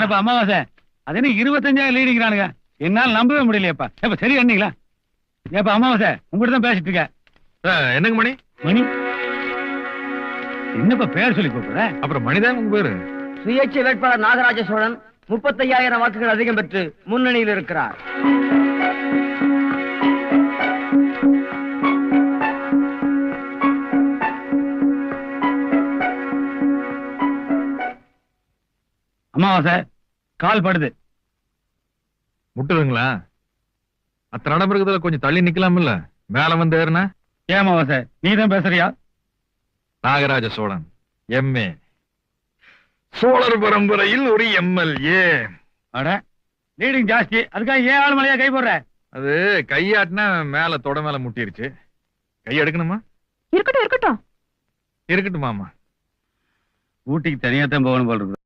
ஏப்பா அமாவாசை அது என்ன 25,000 லீடிங்கிறானுங்க, என்னால நம்பவே முடியலையப்பா. ஏப்பா சரி அண்ணிங்களா? ஏப்பா அமாவாசை உங்ககிட்ட தான் பேசிட்டு இருக்க. என்னங்க மணி? மணி என்னப்பா பேர் சொல்லி கூப்பிடுற? அப்புறம் மணிதான் உங்க பேரு. சுயேட்சை வேட்பாளர் நாகராஜ சோழன் 35,000 வாக்குகள் அதிகம் பெற்று முன்னணியில் இருக்கிறார். அமாவாசை கால் படுது. முட்டுதுங்களா? அத்தனை இடம் இருக்கிறதுல கொஞ்சம் தள்ளி நிக்கலாம் இல்ல, மேல வந்து ஏறுனா. ஏன் அமாவாசை நீதான் பேசுறியா? நாகராஜ சோழன் எம்ஏ, சோழர் பரம்பரையில் ஒரு எம்எல்ஏ. அட லீடிங் ஜாஸ்தி, அதுக்காக ஏன் ஆள் மலையா கை போடுற? அது கையாட்டினா மேல தொட மேல முட்டிருச்சு. கை எடுக்கணுமா? இருக்கட்டும் இருக்கட்டும். இருக்கட்டுமாமா. ஊட்டிக்கு தனியா தான் போகணும் போல இருக்கு.